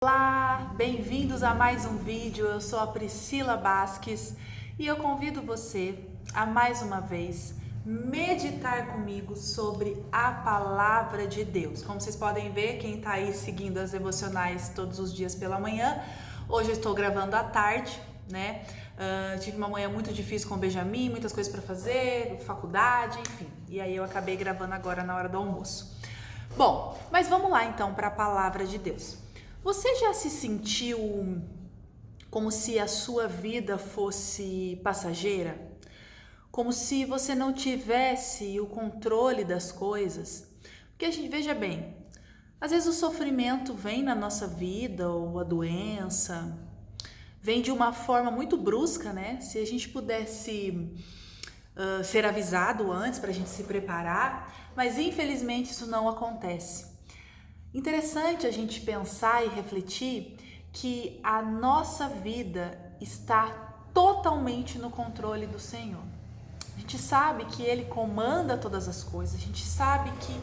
Olá, bem-vindos a mais um vídeo. Eu sou a Priscila Basques e eu convido você a mais uma vez meditar comigo sobre a palavra de Deus. Como vocês podem ver, quem está aí seguindo as devocionais todos os dias pela manhã, hoje eu estou gravando à tarde, né? Tive uma manhã muito difícil com o Benjamin, muitas coisas para fazer, faculdade, enfim. E aí eu acabei gravando agora na hora do almoço. Bom, mas vamos lá então para a palavra de Deus. Você já se sentiu como se a sua vida fosse passageira? Como se você não tivesse o controle das coisas? Porque a gente, veja bem, às vezes o sofrimento vem na nossa vida, ou a doença, vem de uma forma muito brusca, né? Se a gente pudesse ser avisado antes para a gente se preparar, mas infelizmente isso não acontece. Interessante a gente pensar e refletir que a nossa vida está totalmente no controle do Senhor. A gente sabe que Ele comanda todas as coisas, a gente sabe que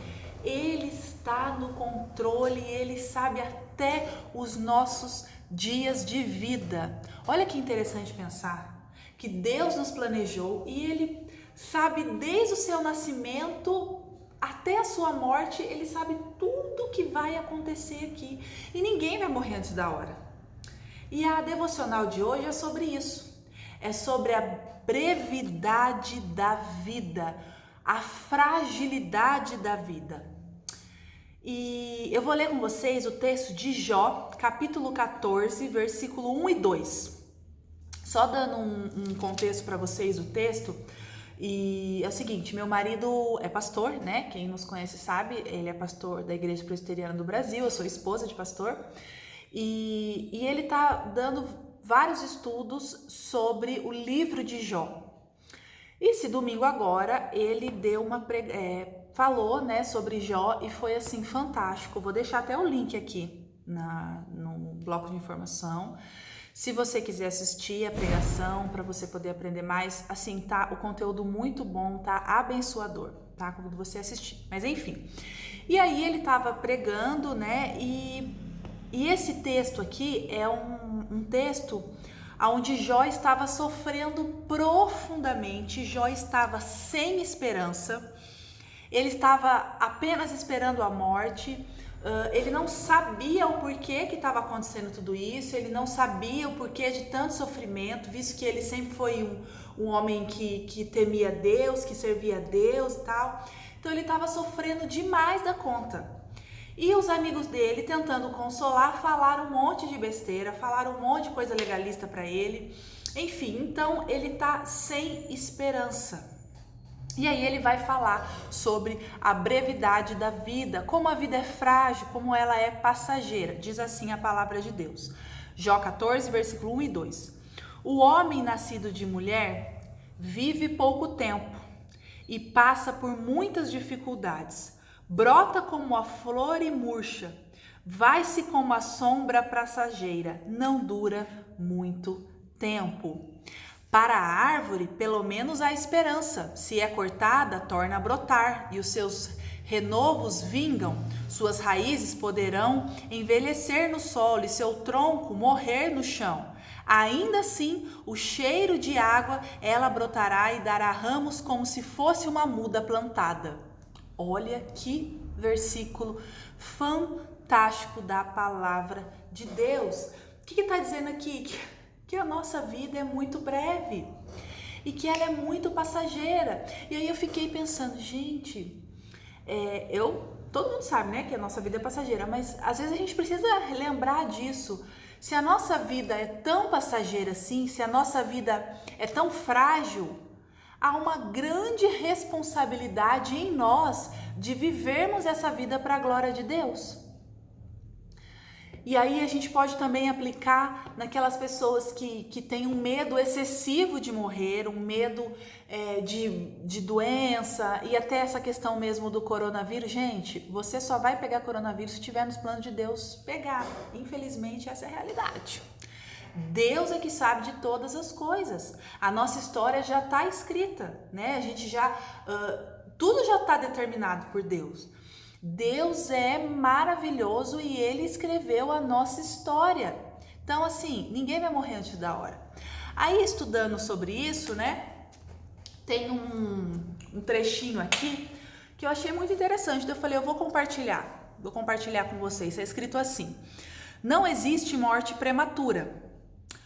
Ele está no controle, Ele sabe até os nossos dias de vida. Olha que interessante pensar que Deus nos planejou e Ele sabe desde o seu nascimento até a sua morte, Ele sabe tudo que vai acontecer aqui e ninguém vai morrer antes da hora. E a devocional de hoje é sobre isso, é sobre a brevidade da vida, a fragilidade da vida. E eu vou ler com vocês o texto de Jó, capítulo 14, versículo 1 e 2. Só dando um contexto para vocês do texto. E é o seguinte, meu marido é pastor, né? Quem nos conhece sabe, ele é pastor da Igreja Presbiteriana do Brasil, eu sou esposa de pastor. E ele tá dando vários estudos sobre o livro de Jó. E esse domingo agora, ele deu falou, né, sobre Jó e foi assim, fantástico. Vou deixar até o link aqui no bloco de informação. Se você quiser assistir a pregação, para você poder aprender mais, assim, tá o conteúdo muito bom, tá abençoador, tá? Convido você a assistir. Mas enfim. E aí ele tava pregando, né? E esse texto aqui é um texto onde Jó estava sofrendo profundamente, Jó estava sem esperança, ele estava apenas esperando a morte. Ele não sabia o porquê que estava acontecendo tudo isso, ele não sabia o porquê de tanto sofrimento, visto que ele sempre foi um homem que temia Deus, que servia a Deus e tal. Então ele estava sofrendo demais da conta. E os amigos dele, tentando consolar, falaram um monte de besteira, falaram um monte de coisa legalista para ele. Enfim, então ele tá sem esperança. E aí ele vai falar sobre a brevidade da vida, como a vida é frágil, como ela é passageira. Diz assim a palavra de Deus. Jó 14, versículo 1 e 2. O homem nascido de mulher vive pouco tempo e passa por muitas dificuldades. Brota como a flor e murcha, vai-se como a sombra passageira, não dura muito tempo. Para a árvore, pelo menos há esperança. Se é cortada, torna a brotar, e os seus renovos vingam. Suas raízes poderão envelhecer no solo e seu tronco morrer no chão. Ainda assim, o cheiro de água, ela brotará e dará ramos como se fosse uma muda plantada. Olha que versículo fantástico da palavra de Deus. O que está dizendo aqui? Que a nossa vida é muito breve e que ela é muito passageira. E aí eu fiquei pensando, gente, todo mundo sabe, né, que a nossa vida é passageira, mas às vezes a gente precisa lembrar disso. Se a nossa vida é tão passageira assim, se a nossa vida é tão frágil, há uma grande responsabilidade em nós de vivermos essa vida para a glória de Deus. E aí a gente pode também aplicar naquelas pessoas que têm um medo excessivo de morrer, um medo de doença e até essa questão mesmo do coronavírus. Gente, você só vai pegar coronavírus se tiver nos planos de Deus pegar. Infelizmente, essa é a realidade. Deus é que sabe de todas as coisas. A nossa história já está escrita, né? A gente tudo já está determinado por Deus. Deus é maravilhoso e Ele escreveu a nossa história. Então, assim, ninguém vai morrer antes da hora. Aí, estudando sobre isso, né, tem um trechinho aqui que eu achei muito interessante. Então eu falei, eu vou compartilhar com vocês. Está escrito assim: não existe morte prematura.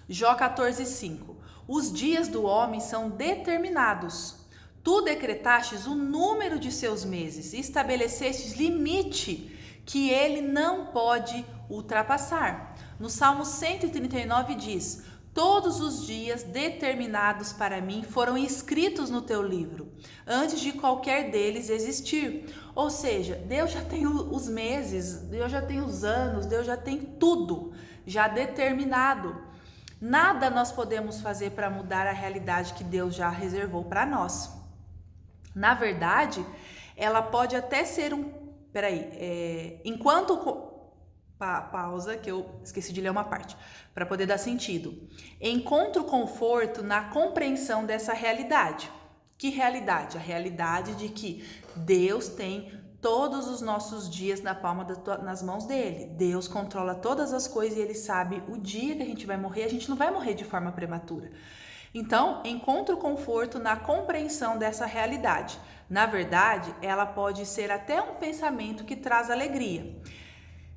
Jó 14:5. Os dias do homem são determinados. Tu decretastes o número de seus meses e estabelecestes limite que ele não pode ultrapassar. No Salmo 139 diz: todos os dias determinados para mim foram escritos no teu livro, antes de qualquer deles existir. Ou seja, Deus já tem os meses, Deus já tem os anos, Deus já tem tudo já determinado. Nada nós podemos fazer para mudar a realidade que Deus já reservou para nós. Na verdade, ela pode até ser pausa, que eu esqueci de ler uma parte, para poder dar sentido. Encontro conforto na compreensão dessa realidade. Que realidade? A realidade de que Deus tem todos os nossos dias na palma nas mãos dele. Deus controla todas as coisas e ele sabe o dia que a gente vai morrer. A gente não vai morrer de forma prematura. Então, encontro conforto na compreensão dessa realidade. Na verdade, ela pode ser até um pensamento que traz alegria.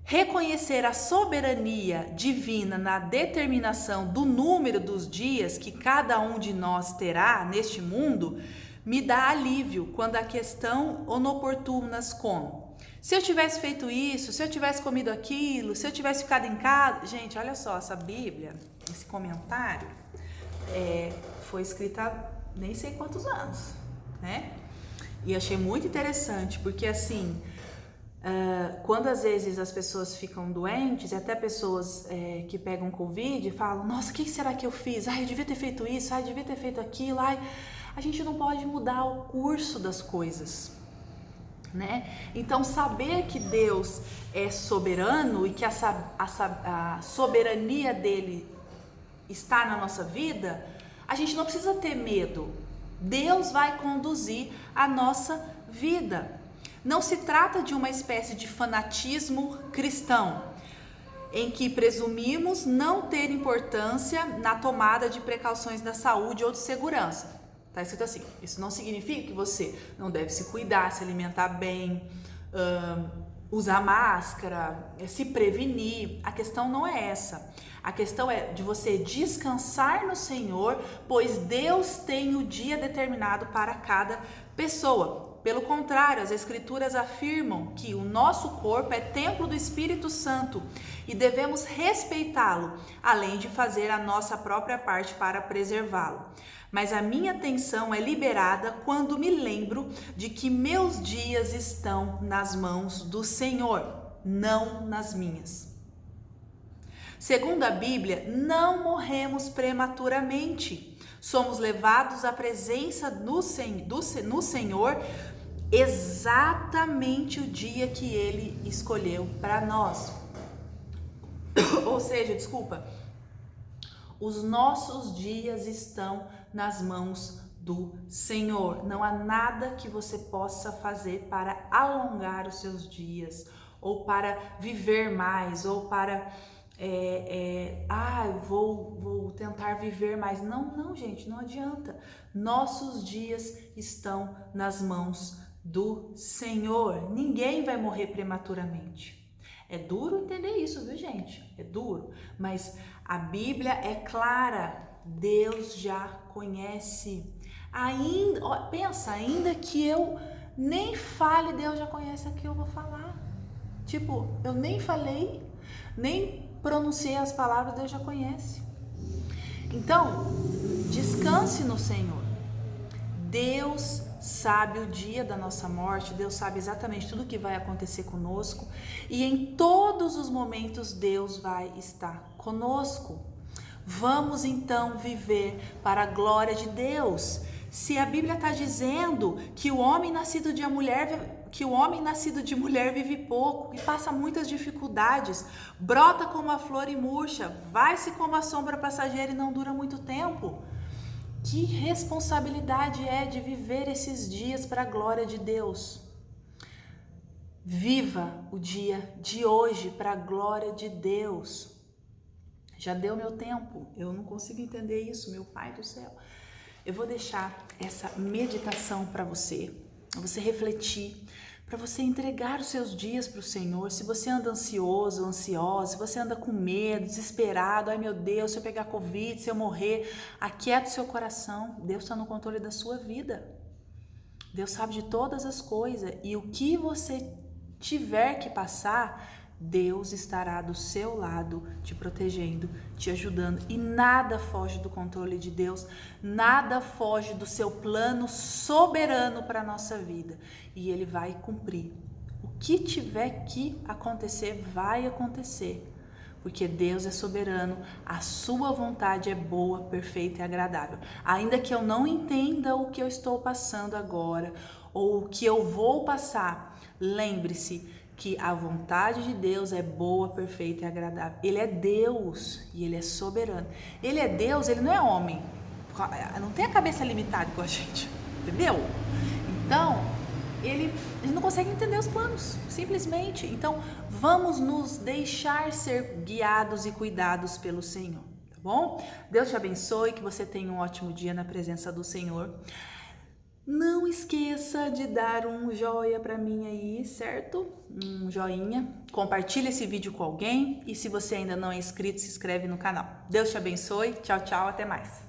Reconhecer a soberania divina na determinação do número dos dias que cada um de nós terá neste mundo me dá alívio quando a questão inoportunas como: se eu tivesse feito isso, se eu tivesse comido aquilo, se eu tivesse ficado em casa. Gente, olha só, essa Bíblia, esse comentário, foi escrita há nem sei quantos anos, né? E achei muito interessante, porque assim, quando às vezes as pessoas ficam doentes, e até pessoas que pegam Covid, falam: nossa, o que será que eu fiz? Ai, eu devia ter feito isso, ai, eu devia ter feito aquilo, ai. A gente não pode mudar o curso das coisas, né? Então, saber que Deus é soberano e que a soberania dele está na nossa vida, a gente não precisa ter medo. Deus vai conduzir a nossa vida. Não se trata de uma espécie de fanatismo cristão, em que presumimos não ter importância na tomada de precauções da saúde ou de segurança. Está escrito assim: isso não significa que você não deve se cuidar, se alimentar bem, usar máscara, se prevenir. A questão não é essa. A questão é de você descansar no Senhor, pois Deus tem o dia determinado para cada pessoa. Pelo contrário, as Escrituras afirmam que o nosso corpo é templo do Espírito Santo e devemos respeitá-lo, além de fazer a nossa própria parte para preservá-lo. Mas a minha atenção é liberada quando me lembro de que meus dias estão nas mãos do Senhor, não nas minhas. Segundo a Bíblia, não morremos prematuramente. Somos levados à presença no Senhor exatamente o dia que Ele escolheu para nós. Ou seja, os nossos dias estão nas mãos do Senhor. Não há nada que você possa fazer para alongar os seus dias, ou para viver mais, ou para vou tentar viver mais. Não, gente, não adianta. Nossos dias estão nas mãos do Senhor. Ninguém vai morrer prematuramente. É duro entender isso, viu, gente? É duro, mas a Bíblia é clara. Deus já conhece. Ainda que eu nem fale, Deus já conhece o que eu vou falar. Tipo, eu nem falei, nem pronunciei as palavras, Deus já conhece. Então, descanse no Senhor. Deus sabe o dia da nossa morte, Deus sabe exatamente tudo o que vai acontecer conosco, e em todos os momentos Deus vai estar conosco. Vamos então viver para a glória de Deus. Se a Bíblia está dizendo que o homem nascido de mulher vive pouco e passa muitas dificuldades, brota como a flor e murcha, vai-se como a sombra passageira e não dura muito tempo. Que responsabilidade é de viver esses dias para a glória de Deus. Viva o dia de hoje para a glória de Deus. Já deu meu tempo, eu não consigo entender isso, meu Pai do céu. Eu vou deixar essa meditação para você refletir, para você entregar os seus dias para o Senhor. Se você anda ansioso, ansiosa, se você anda com medo, desesperado, ai meu Deus, se eu pegar Covid, se eu morrer, aquieta o seu coração. Deus está no controle da sua vida. Deus sabe de todas as coisas e o que você tiver que passar, Deus estará do seu lado, te protegendo, te ajudando, e nada foge do controle de Deus, nada foge do seu plano soberano para a nossa vida, e Ele vai cumprir. O que tiver que acontecer, vai acontecer, porque Deus é soberano, a sua vontade é boa, perfeita e agradável. Ainda que eu não entenda o que eu estou passando agora, ou o que eu vou passar, lembre-se que a vontade de Deus é boa, perfeita e agradável. Ele é Deus e Ele é soberano. Ele é Deus, Ele não é homem. Não tem a cabeça limitada com a gente, entendeu? Então, ele não consegue entender os planos, simplesmente. Então, vamos nos deixar ser guiados e cuidados pelo Senhor, tá bom? Deus te abençoe, que você tenha um ótimo dia na presença do Senhor. Não esqueça de dar um joia para mim aí, certo? Um joinha. Compartilhe esse vídeo com alguém e se você ainda não é inscrito, se inscreve no canal. Deus te abençoe. Tchau, tchau. Até mais.